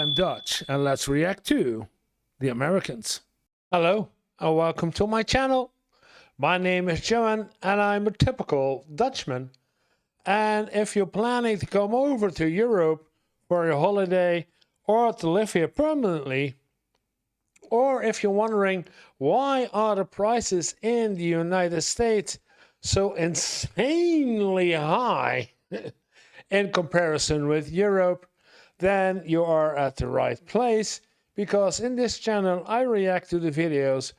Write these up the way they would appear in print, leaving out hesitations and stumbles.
I'm Dutch, and let's react to the Americans. Hello, and welcome to my channel. My name is Johan, and I'm a typical Dutchman. And if you're planning to come over to Europe for your holiday or to live here permanently, or if you're wondering why are the prices in the United States so insanely high in comparison with Europe, then you are at the right place, because in this channel I react to the videos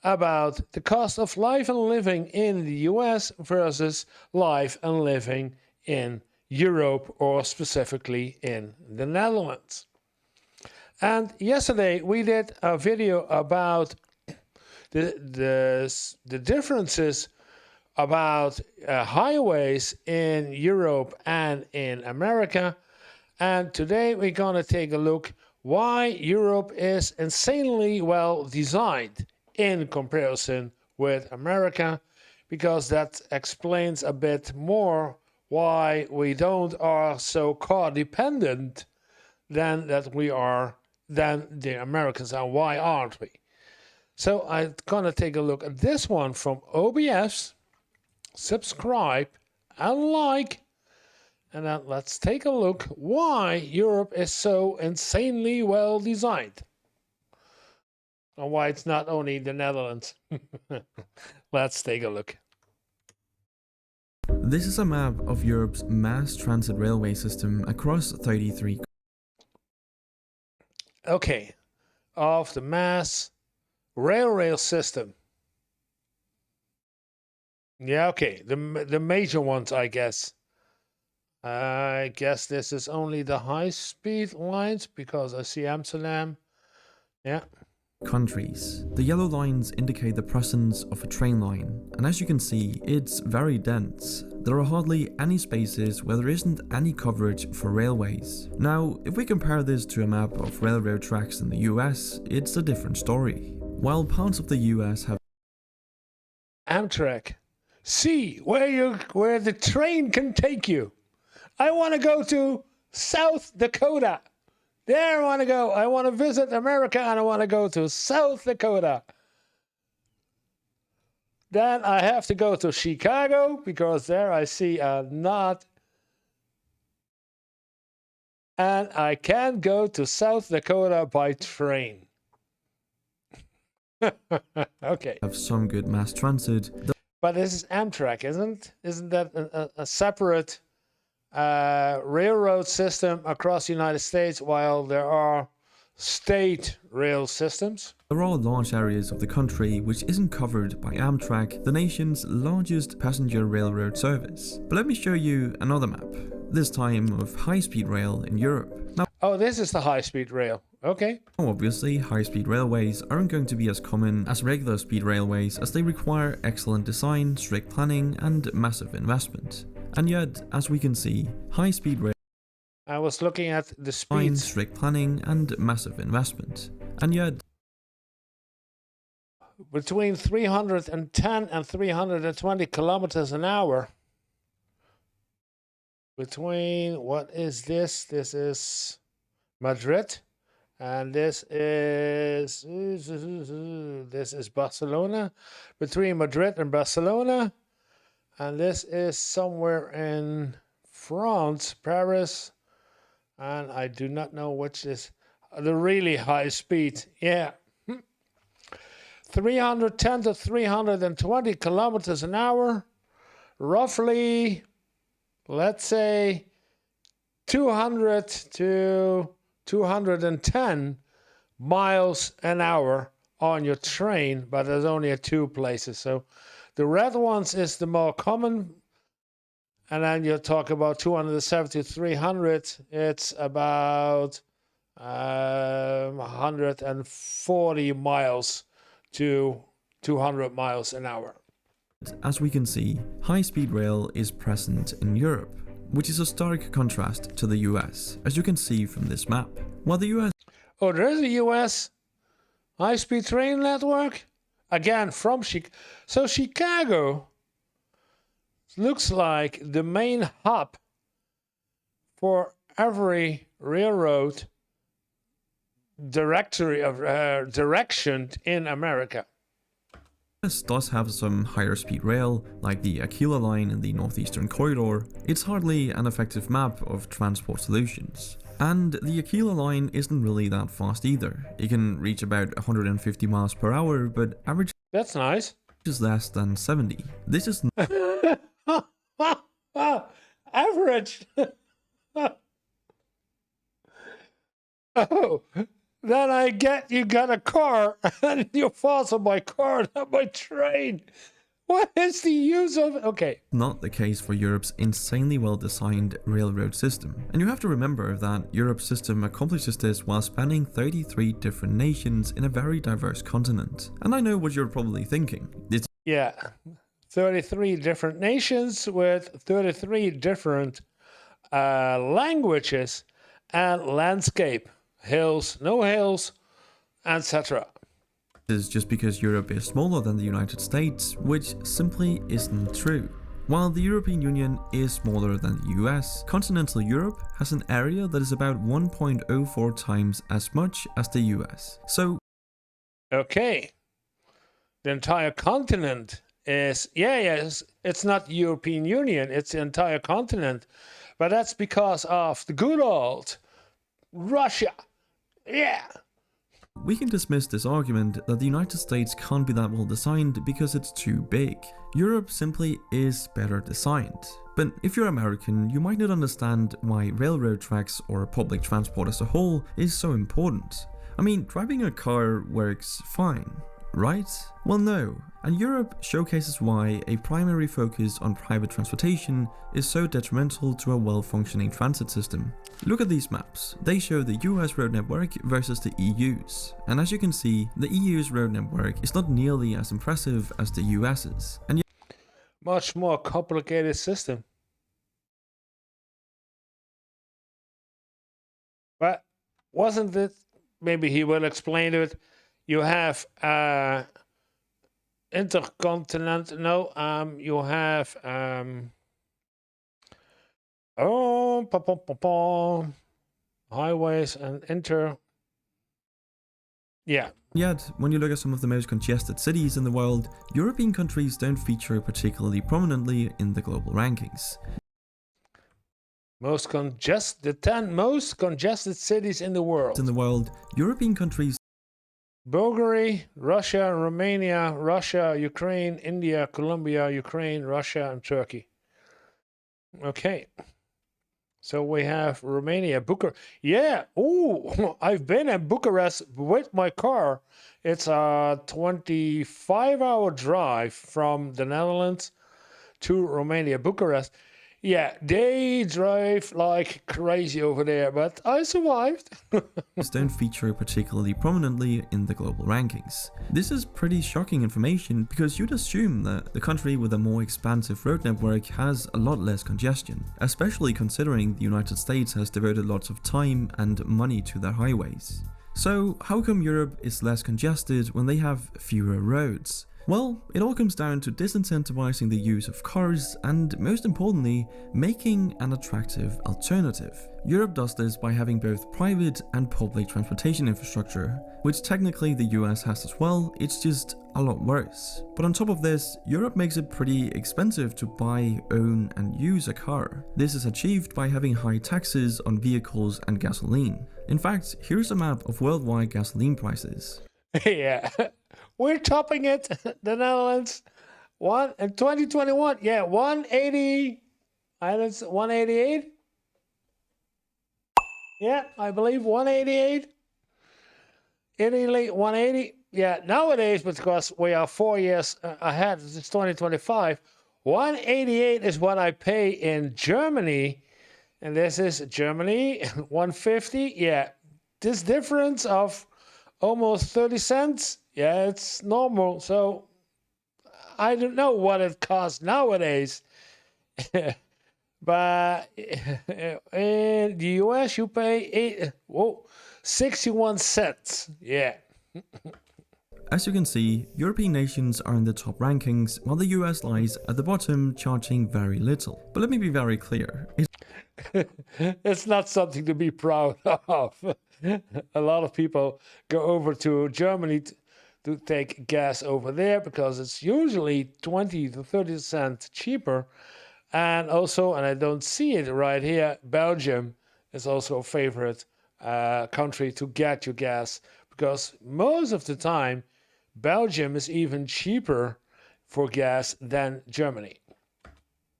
about the cost of life and living in the US versus life and living in Europe, or specifically in the Netherlands. And yesterday we did a video about the differences about highways in Europe and in America. And today we're going to take a look why Europe is insanely well designed in comparison with America, because that explains a bit more why we are so car dependent than the Americans, and why aren't we? So I'm going to take a look at this one from OBS, subscribe and like. And then let's take a look why Europe is so insanely well designed. And why it's not only the Netherlands. Let's take a look. This is a map of Europe's mass transit railway system across 33. Okay, of the mass rail system. Yeah, okay, the major ones, I guess. I guess this is only the high-speed lines, because I see Amsterdam. Yeah. Countries. The yellow lines indicate the presence of a train line, and as you can see, it's very dense. There are hardly any spaces where there isn't any coverage for railways. Now, if we compare this to a map of railroad tracks in the US, it's a different story. While parts of the US have Amtrak. See where the train can take you. I want to go to South Dakota. There I want to go. I want to visit America, and I want to go to South Dakota. Then I have to go to Chicago, because there I see a knot. And I can go to South Dakota by train. Okay. Have some good mass transit. But this is Amtrak, isn't that a separate railroad system across the United States, while there are state rail systems? There are large areas of the country which isn't covered by Amtrak, the nation's largest passenger railroad service. But let me show you another map, this time of high-speed rail in Europe. Now, oh, this is the high-speed rail. Okay. Obviously, high-speed railways aren't going to be as common as regular speed railways, as they require excellent design, strict planning, and massive investment. And yet, as we can see, high-speed rail I was looking at the speeds. Strict planning and massive investment. And yet, between 310 and 320 kilometers an hour. Between, what is this? This is Madrid, and this is Barcelona. Between Madrid and Barcelona. And this is somewhere in France, Paris, and I do not know which is the really high speed. Yeah. 310 to 320 kilometers an hour, roughly, let's say 200 to 210 miles an hour on your train, but there's only at two places. So the red ones is the more common, and then you talk about 270 to 300. It's about 140 miles to 200 miles an hour. as we can see, high-speed rail is present in Europe, which is a stark contrast to the US, as you can see from this map. While the US... Oh, there's a US high-speed train network? Again, from Chicago. So Chicago looks like the main hub for every railroad direction in America. US does have some higher speed rail, like the Aquila line in the Northeastern Corridor. It's hardly an effective map of transport solutions. And the Aquila line isn't really that fast either. It can reach about 150 miles per hour, but average That's nice. is less than 70. This is Average. Oh, then I get you got a car and you're faster by car than by train. What is the use of it? Okay. not the case for Europe's insanely well-designed railroad system. And you have to remember that Europe's system accomplishes this while spanning 33 different nations in a very diverse continent. And I know what you're probably thinking. It's Yeah. 33 different nations with 33 different languages and landscape. Hills, no hills, etc. just because Europe is smaller than the United States, which simply isn't true. While the European Union is smaller than the US, continental Europe has an area that is about 1.04 times as much as the US. So, Okay. The entire continent is, yes, it's not the European Union, it's the entire continent. But that's because of the good old Russia. Yeah. we can dismiss this argument that the United States can't be that well designed because it's too big. Europe simply is better designed. But if you're American, you might not understand why railroad tracks or public transport as a whole is so important. I mean, driving a car works fine, right? Well, no. And Europe showcases why a primary focus on private transportation is so detrimental to a well-functioning transit system. Look at these maps. They show the US road network versus the EU's. And as you can see, the EU's road network is not nearly as impressive as the US's. And yet Much more complicated system. But wasn't it, maybe he will explain it, you have intercontinental, no, you have, highways and yeah. Yet, when you look at some of the most congested cities in the world, European countries don't feature particularly prominently in the global rankings. The 10 most congested cities in the world. European countries Bulgaria, Russia, Romania, Russia, Ukraine, India, Colombia, Ukraine, Russia, and Turkey. Okay. So we have Romania, Bucharest. Yeah. Ooh, I've been in Bucharest with my car. It's a 25-hour drive from the Netherlands to Romania, Bucharest. Yeah, they drive like crazy over there, but I survived. don't feature particularly prominently in the global rankings. This is pretty shocking information because you'd assume that the country with a more expansive road network has a lot less congestion, especially considering the United States has devoted lots of time and money to their highways. So how come Europe is less congested when they have fewer roads? Well, it all comes down to disincentivizing the use of cars and, most importantly, making an attractive alternative. Europe does this by having both private and public transportation infrastructure, which technically the US has as well, it's just a lot worse. But on top of this, Europe makes it pretty expensive to buy, own and use a car. This is achieved by having high taxes on vehicles and gasoline. In fact, here's a map of worldwide gasoline prices. Yeah. We're topping it, the Netherlands. In 2021, yeah, 180, 188. Yeah, I believe 188. Italy, 180. Yeah, nowadays, because we are 4 years ahead, it's 2025, 188 is what I pay in Germany. And this is Germany, 150. Yeah, this difference of almost 30 cents. Yeah, it's normal. So I don't know what it costs nowadays. But in the US, you pay 61 cents. Yeah. As you can see, European nations are in the top rankings, while the US lies at the bottom, charging very little. But let me be very clear. It's not something to be proud of. A lot of people go over to Germany to take gas over there because it's usually 20 to 30 cents cheaper. And also, and I don't see it right here, Belgium is also a favorite country to get your gas because most of the time, Belgium is even cheaper for gas than Germany.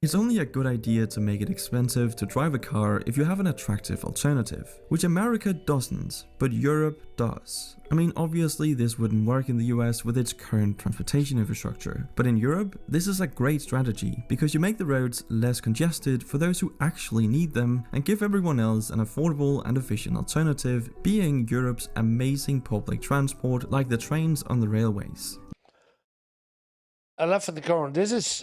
It's only a good idea to make it expensive to drive a car if you have an attractive alternative, which America doesn't, but Europe does. I mean, obviously this wouldn't work in the US with its current transportation infrastructure, but in Europe, this is a great strategy because you make the roads less congested for those who actually need them and give everyone else an affordable and efficient alternative, being Europe's amazing public transport like the trains on the railways. I left for the corner. This is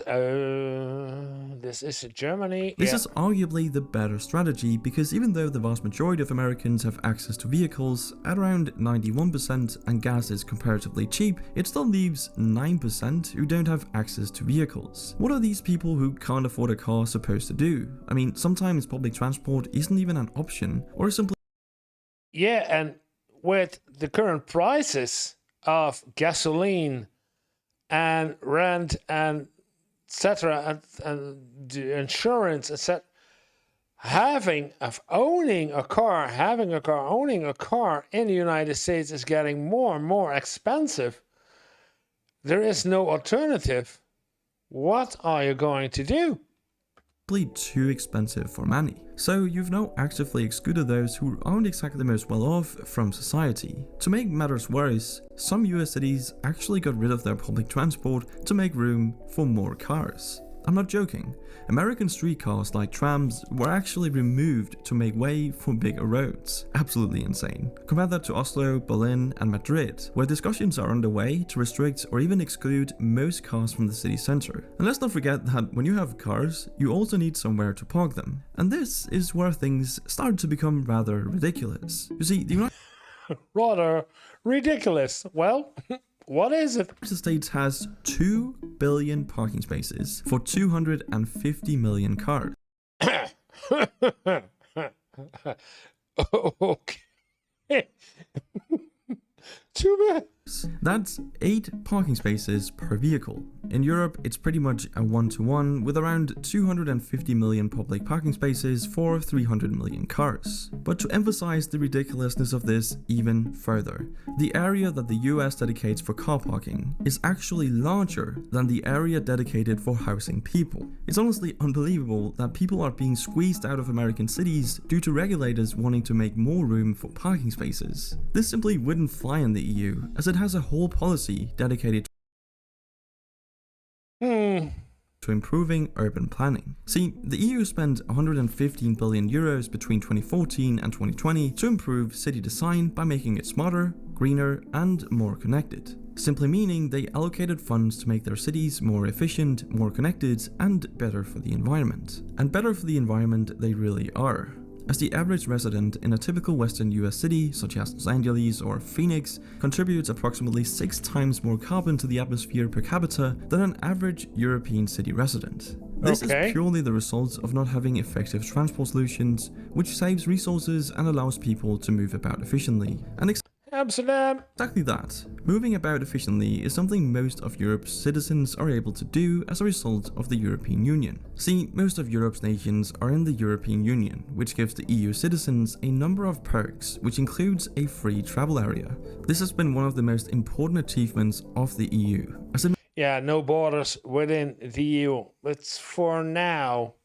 Germany. This Yeah. is arguably the better strategy because even though the vast majority of Americans have access to vehicles at around 91% and gas is comparatively cheap, it still leaves 9% who don't have access to vehicles. What are these people who can't afford a car supposed to do? I mean, sometimes public transport isn't even an option or simply Yeah, and with the current prices of gasoline and rent and etc. And the insurance, etc. Owning a car in the United States is getting more and more expensive. There is no alternative. What are you going to do? too expensive for many. So you've now actively excluded those who aren't exactly the most well off from society. To make matters worse, some US cities actually got rid of their public transport to make room for more cars. I'm not joking. American streetcars like trams were actually removed to make way for bigger roads. Absolutely insane. Compare that to Oslo, Berlin, and Madrid, where discussions are underway to restrict or even exclude most cars from the city center. And let's not forget that when you have cars, you also need somewhere to park them. And this is where things start to become rather ridiculous. You see, the United Rather ridiculous. Well, what is it? States has 2 billion parking spaces for 250 million cars. Okay. Too bad. That's 8 parking spaces per vehicle. In Europe, it's pretty much a 1-to-1 with around 250 million public parking spaces for 300 million cars. But to emphasize the ridiculousness of this even further, the area that the US dedicates for car parking is actually larger than the area dedicated for housing people. It's honestly unbelievable that people are being squeezed out of American cities due to regulators wanting to make more room for parking spaces. This simply wouldn't fly in the EU, as it has a whole policy dedicated to improving urban planning. See, the EU spent 115 billion euros between 2014 and 2020 to improve city design by making it smarter, greener, and more connected. Simply meaning they allocated funds to make their cities more efficient, more connected, and better for the environment. And better for the environment they really are, as the average resident in a typical Western US city, such as Los Angeles or Phoenix, contributes approximately 6 times more carbon to the atmosphere per capita than an average European city resident. This is purely the result of not having effective transport solutions, which saves resources and allows people to move about efficiently. And Amsterdam. exactly that. Moving about efficiently is something most of Europe's citizens are able to do as a result of the European Union. See, most of Europe's nations are in the European Union, which gives the EU citizens a number of perks, which includes a free travel area. This has been one of the most important achievements of the EU. Yeah, no borders within the EU. It's for now,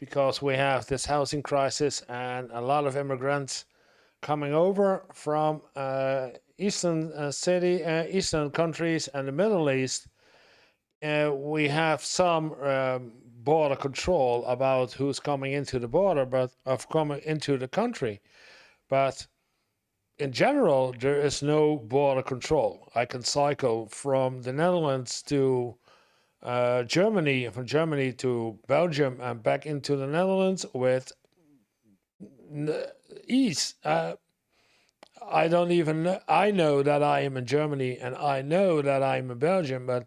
because we have this housing crisis and a lot of immigrants coming over from eastern countries and the Middle East. We have some border control about who's coming into the border, but of coming into the country. But in general, there is no border control. I can cycle from the Netherlands to Germany, from Germany to Belgium, and back into the Netherlands with ease. I don't even know. I know that I am in Germany and I know that I'm in Belgium, but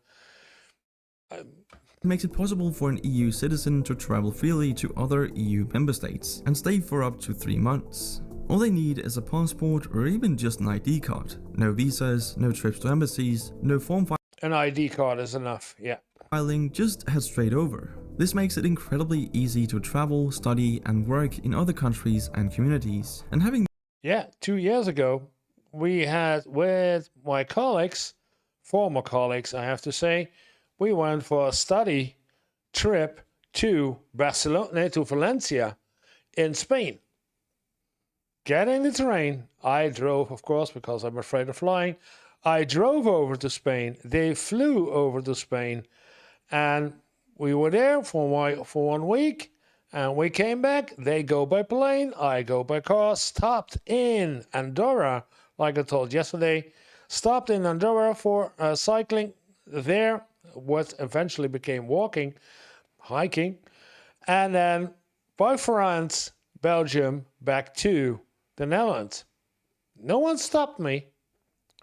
It makes it possible for an EU citizen to travel freely to other EU member states and stay for up to 3 months. All they need is a passport or even just an ID card. No visas, no trips to embassies, no form An ID card is enough, yeah. filing, just head straight over. This makes it incredibly easy to travel, study and work in other countries and communities. And having Yeah, 2 years ago, we had with my colleagues, former colleagues, I have to say, we went for a study trip to Barcelona, to Valencia in Spain. Getting the train, I drove, of course, because I'm afraid of flying. I drove over to Spain. They flew over to Spain, and we were there for 1 week. And we came back. They go by plane. I go by car. Stopped in Andorra, like I told yesterday. Stopped in Andorra for cycling there, what eventually became walking, hiking. And then by France, Belgium, back to the Netherlands. No one stopped me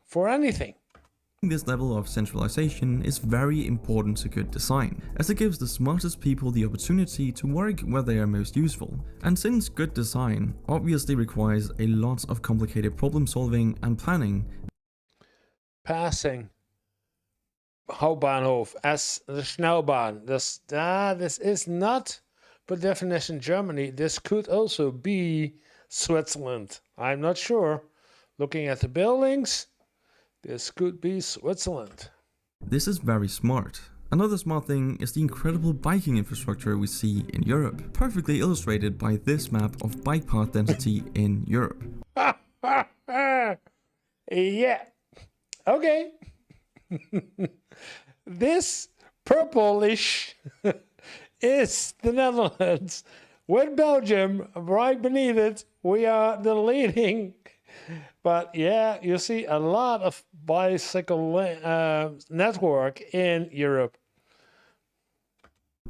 for anything. this level of centralization is very important to good design, as it gives the smartest people the opportunity to work where they are most useful. And since good design obviously requires a lot of complicated problem solving and planning, Passing Hauptbahnhof as the Schnellbahn. This is not per definition Germany. This could also be Switzerland. I'm not sure. Looking at the buildings, this could be Switzerland. this is very smart. Another smart thing is the incredible biking infrastructure we see in Europe, perfectly illustrated by this map of bike path density in Europe. Yeah. Okay. This purplish is the Netherlands. With Belgium right beneath it, we are the leading. But yeah, you see a lot of bicycle network in Europe.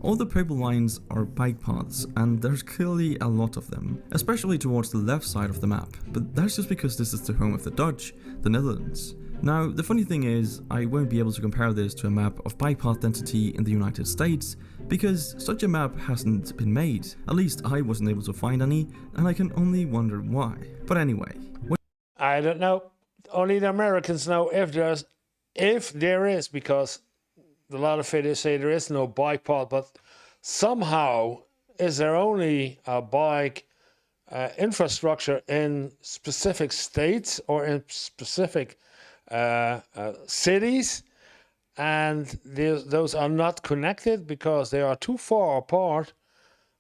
All the purple lines are bike paths, and there's clearly a lot of them, especially towards the left side of the map, but that's just because this is the home of the Dutch, the Netherlands. Now, the funny thing is, I won't be able to compare this to a map of bike path density in the United States, because such a map hasn't been made. At least I wasn't able to find any, and I can only wonder why. But anyway, I don't know. Only the Americans know if there is, because a lot of videos say there is no bike path, but somehow is there only a bike infrastructure in specific states or in specific cities, and those are not connected because they are too far apart.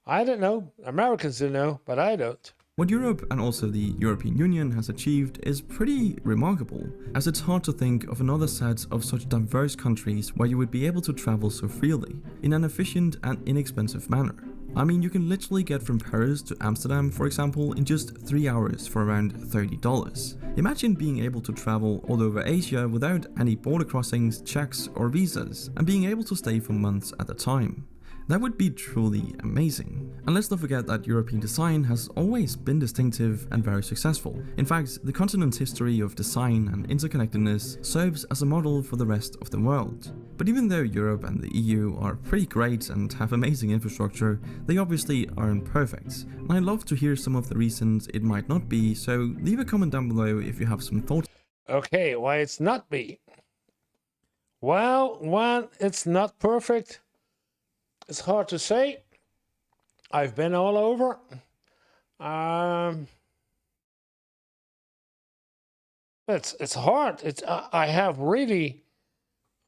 I don't know. Americans do know, but I don't. what Europe and also the European Union has achieved is pretty remarkable, as it's hard to think of another set of such diverse countries where you would be able to travel so freely, in an efficient and inexpensive manner. I mean, you can literally get from Paris to Amsterdam, for example, in just 3 hours for around $30. Imagine being able to travel all over Asia without any border crossings, checks or visas, and being able to stay for months at a time. That would be truly amazing. And let's not forget that European design has always been distinctive and very successful. In fact, the continent's history of design and interconnectedness serves as a model for the rest of the world. But even though Europe and the EU are pretty great and have amazing infrastructure, they obviously aren't perfect. And I'd love to hear some of the reasons it might not be, so leave a comment down below if you have some thoughts. Okay, why it's not be? Well, when it's not perfect, it's hard to say. I've been all over. It's hard.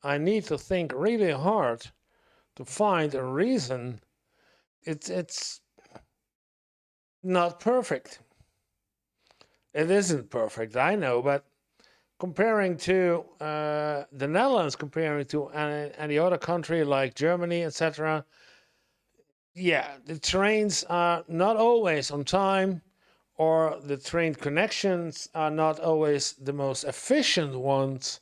I need to think really hard to find a reason. It's not perfect. It isn't perfect, I know, but comparing to the Netherlands, comparing to any other country like Germany, etc., yeah, the trains are not always on time, or the train connections are not always the most efficient ones.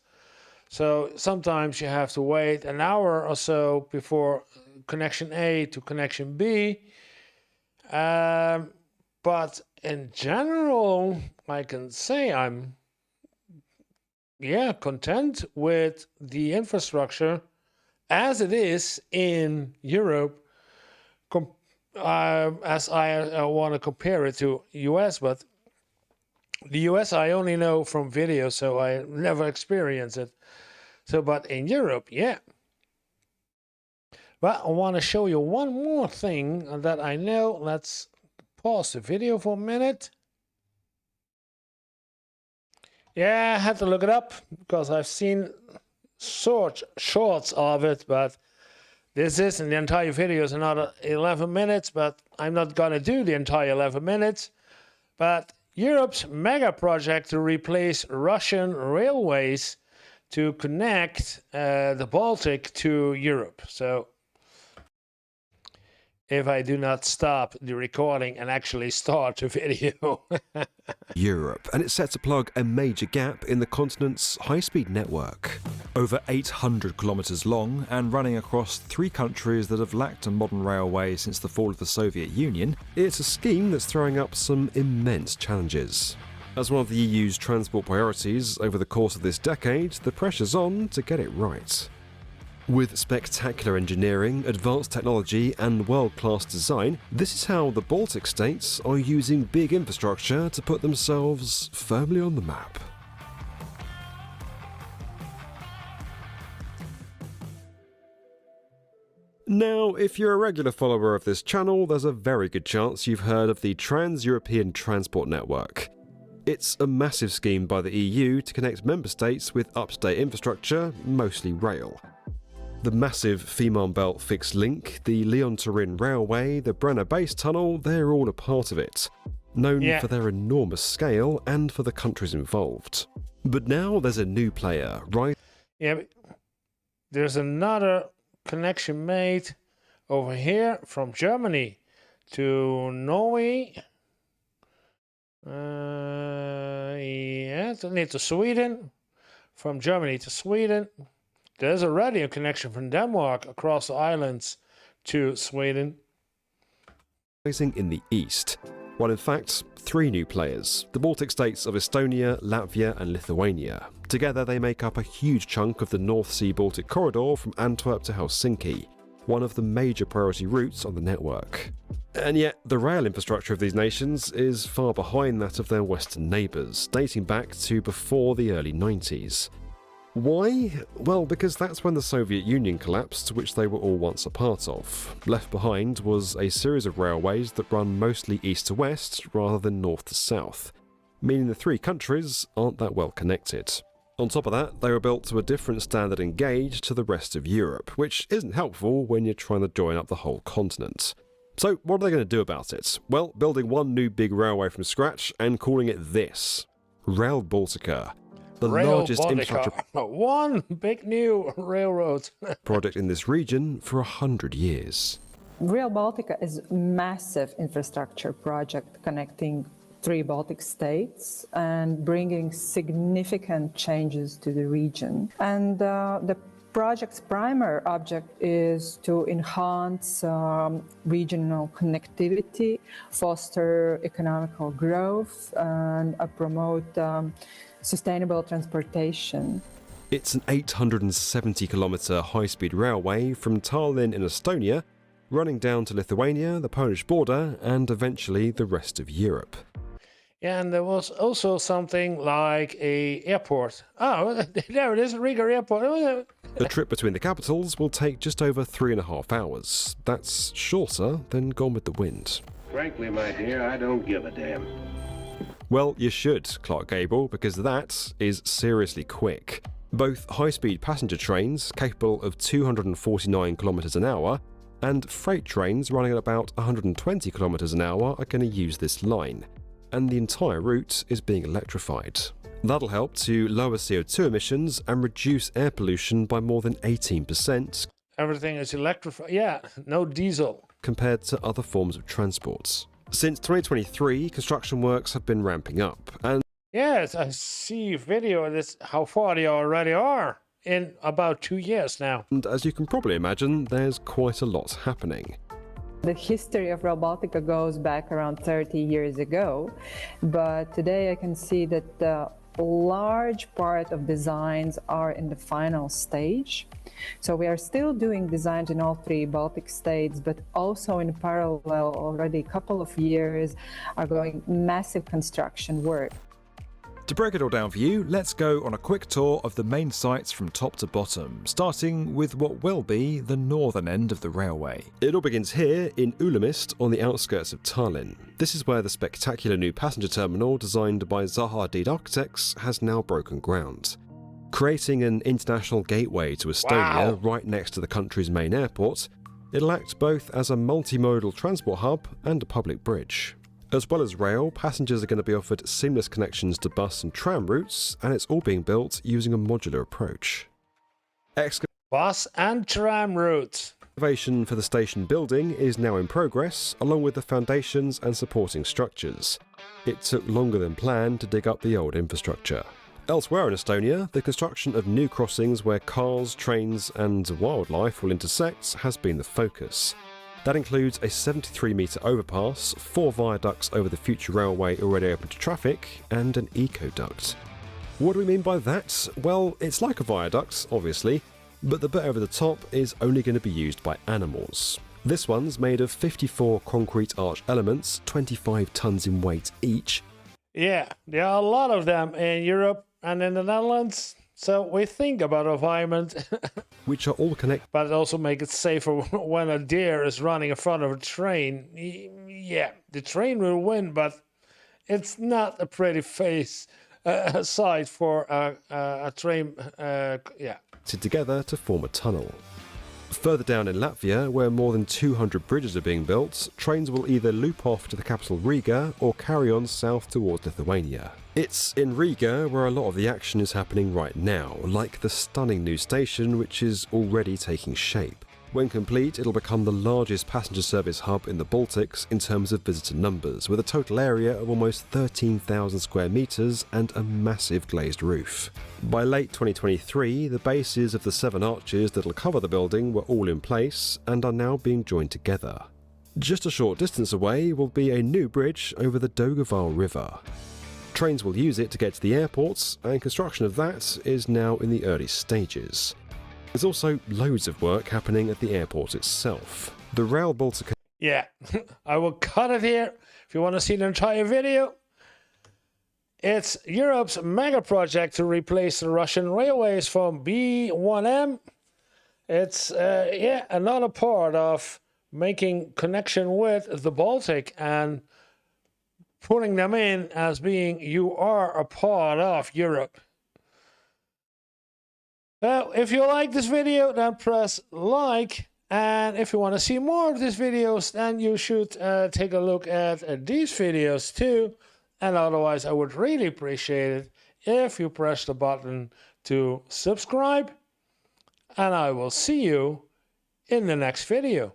So sometimes you have to wait an hour or so before connection A to connection B. But in general, I can say I'm content with the infrastructure as it is in Europe, as I want to compare it to US, but the US I only know from video, so I never experienced it. So, but in Europe, yeah. But I want to show you one more thing that I know. Let's pause the video for a minute. Yeah, I had to look it up because I've seen shorts of it, but this isn't the entire video. It's another 11 minutes, but I'm not going to do the entire 11 minutes. But Europe's mega project to replace Russian railways to connect the Baltic to Europe. So if I do not stop the recording and actually start the video. Europe, and it's set to plug a major gap in the continent's high-speed network. Over 800 kilometres long and running across 3 countries that have lacked a modern railway since the fall of the Soviet Union, it's a scheme that's throwing up some immense challenges. As one of the EU's transport priorities over the course of this decade, the pressure's on to get it right. With spectacular engineering, advanced technology and world-class design, this is how the Baltic states are using big infrastructure to put themselves firmly on the map. Now, if you're a regular follower of this channel, there's a very good chance you've heard of the Trans-European Transport Network. It's a massive scheme by the EU to connect member states with up-to-date infrastructure, mostly rail. The massive Fehmarn Belt Fixed Link, the Lyon-Turin Railway, the Brenner Base Tunnel, they're all a part of it, known for their enormous scale and for the countries involved. But now there's a new player, right? Yeah, but there's another connection made over here from Germany to Norway. To Sweden. From Germany to Sweden. There's already a connection from Denmark across the islands to Sweden. In the east, while in fact 3 new players, the Baltic states of Estonia, Latvia and Lithuania. Together they make up a huge chunk of the North Sea Baltic corridor from Antwerp to Helsinki, one of the major priority routes on the network. And yet the rail infrastructure of these nations is far behind that of their western neighbours, dating back to before the early 90s. Why? Well, because that's when the Soviet Union collapsed, which they were all once a part of. Left behind was a series of railways that run mostly east to west rather than north to south, meaning the 3 countries aren't that well connected. On top of that, they were built to a different standard and gauge to the rest of Europe, which isn't helpful when you're trying to join up the whole continent. So what are they going to do about it? Well, building one new big railway from scratch and calling it this: Rail Baltica. The largest infrastructure one big new railroad project in this region for 100 years. Rail Baltica is a massive infrastructure project connecting 3 Baltic states and bringing significant changes to the region. And the project's primary object is to enhance regional connectivity, foster economical growth, and promote sustainable transportation. It's an 870-kilometre high-speed railway from Tallinn in Estonia, running down to Lithuania, the Polish border, and eventually the rest of Europe. And there was also something like a airport. Oh, there it is, Riga Airport. The trip between the capitals will take just over 3.5 hours. That's shorter than Gone with the Wind. Frankly, my dear, I don't give a damn. Well, you should, Clark Gable, because that is seriously quick. Both high-speed passenger trains, capable of 249 kilometres an hour, and freight trains running at about 120 kilometres an hour are going to use this line, and the entire route is being electrified. That'll help to lower CO2 emissions and reduce air pollution by more than 18%. Everything is electrified. Yeah, no diesel. Compared to other forms of transport. Since 2023, construction works have been ramping up, and yes, I see a video of this, how far they already are in about 2 years now. And as you can probably imagine, there's quite a lot happening. The history of Rail Baltica goes back around 30 years ago, but today I can see that large part of designs are in the final stage. So we are still doing designs in all three Baltic states, but also in parallel already a couple of years are going massive construction work. To break it all down for you, let's go on a quick tour of the main sites from top to bottom, starting with what will be the northern end of the railway. It all begins here in Ulamist on the outskirts of Tallinn. This is where the spectacular new passenger terminal designed by Zaha Hadid Architects has now broken ground. Creating an international gateway to Estonia right next to the country's main airport, it'll act both as a multimodal transport hub and a public bridge. As well as rail, passengers are going to be offered seamless connections to bus and tram routes, and it's all being built using a modular approach. Bus and tram routes. Excavation for the station building is now in progress, along with the foundations and supporting structures. It took longer than planned to dig up the old infrastructure. Elsewhere in Estonia, the construction of new crossings where cars, trains and wildlife will intersect has been the focus. That includes a 73-metre overpass, 4 viaducts over the future railway already open to traffic, and an eco-duct. What do we mean by that? Well, it's like a viaduct, obviously, but the bit over the top is only going to be used by animals. This one's made of 54 concrete arch elements, 25 tons in weight each. Yeah, there are a lot of them in Europe and in the Netherlands. So we think about environment, which are all connected, but also make it safer when a deer is running in front of a train. Yeah, the train will win, but it's not a pretty sight for a train. Together to form a tunnel. Further down in Latvia, where more than 200 bridges are being built, trains will either loop off to the capital Riga or carry on south towards Lithuania. It's in Riga where a lot of the action is happening right now, like the stunning new station which is already taking shape. When complete, it'll become the largest passenger service hub in the Baltics in terms of visitor numbers, with a total area of almost 13,000 square metres and a massive glazed roof. By late 2023, the bases of the 7 arches that'll cover the building were all in place and are now being joined together. Just a short distance away will be a new bridge over the Daugava River. Trains will use it to get to the airports, and construction of that is now in the early stages. There's also loads of work happening at the airport itself. The Rail Baltica... Yeah, I will cut it here. If you want to see the entire video, it's Europe's mega project to replace the Russian railways from B1M. It's another part of making connection with the Baltic and putting them in as being you are a part of Europe. Well, if you like this video, then press like, and if you want to see more of these videos, then you should take a look at these videos too. And otherwise, I would really appreciate it if you press the button to subscribe, and I will see you in the next video.